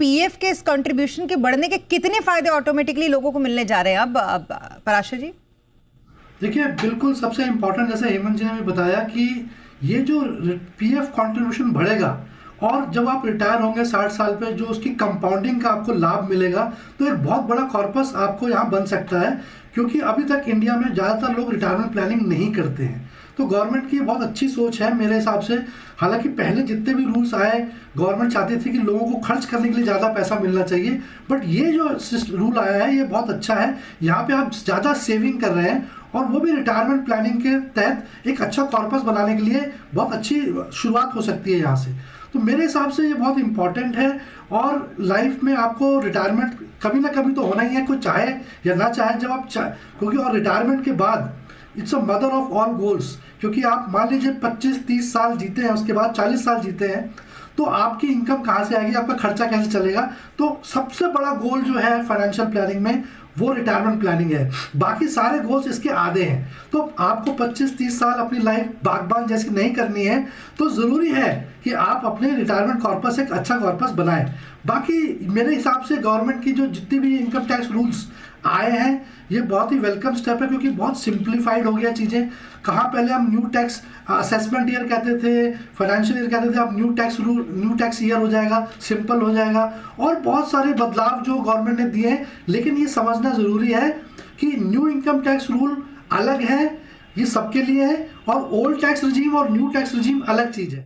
PF के इस contribution के बढ़ने के कितने फायदे ऑटोमेटिकली लोगों को मिलने जा रहे हैं अब पराशर जी? देखिए, बिल्कुल सबसे इम्पोर्टेंट, जैसे हेमंत जी ने भी बताया कि ये जो पीएफ कंट्रीब्यूशन बढ़ेगा और जब आप रिटायर होंगे 60 साल पे, जो उसकी कंपाउंडिंग का आपको लाभ मिलेगा, तो एक बहुत बड़ा कॉर्पस आपको यहाँ बन सकता है। क्योंकि अभी तक इंडिया में ज़्यादातर लोग रिटायरमेंट प्लानिंग नहीं करते हैं, तो गवर्नमेंट की बहुत अच्छी सोच है मेरे हिसाब से। हालांकि पहले जितने भी रूल्स आए, गवर्नमेंट चाहती थी कि लोगों को खर्च करने के लिए ज़्यादा पैसा मिलना चाहिए, बट ये जो रूल आया है ये बहुत अच्छा है। यहाँ पे आप ज़्यादा सेविंग कर रहे हैं और वो भी रिटायरमेंट प्लानिंग के तहत एक अच्छा कॉर्पस बनाने के लिए बहुत अच्छी शुरुआत हो सकती है यहाँ से। तो मेरे हिसाब से ये बहुत इंपॉर्टेंट है। और लाइफ में आपको रिटायरमेंट कभी ना कभी तो होना ही है, कोई चाहे या ना चाहे। जब आप क्योंकि और रिटायरमेंट के बाद it's a mother of all goals, क्योंकि आप मान लीजिए 25-30 साल जीते हैं, उसके बाद 40 साल जीते हैं, तो आपकी इनकम कहाँ से आएगी, आपका खर्चा कैसे चलेगा। तो सबसे बड़ा गोल जो है फाइनेंशियल प्लानिंग में वो रिटायरमेंट प्लानिंग है। बाकी सारे गोल्स इसके आधे हैं। तो आपको 25-30 साल अपनी लाइफ बागबान जैसी नहीं करनी है, तो ज़रूरी है कि आप अपने रिटायरमेंट कॉर्पस एक अच्छा कॉर्पस बनाएं। बाकी मेरे हिसाब से गवर्नमेंट की जो जितनी भी इनकम टैक्स रूल्स आए हैं ये बहुत ही वेलकम स्टेप है, क्योंकि बहुत सिंप्लीफाइड हो गया चीज़ें। कहाँ पहले हम न्यू टैक्स असेसमेंट ईयर कहते थे, फाइनेंशियल ईयर कहते थे, अब न्यू टैक्स ईयर हो जाएगा, सिंपल हो जाएगा। और बहुत सारे बदलाव जो गवर्नमेंट ने दिए हैं, लेकिन ये समझना ज़रूरी है कि न्यू इनकम टैक्स रूल अलग है, ये सबके लिए है, और ओल्ड टैक्स रिजीम और न्यू टैक्स रिजीम अलग चीज़ है।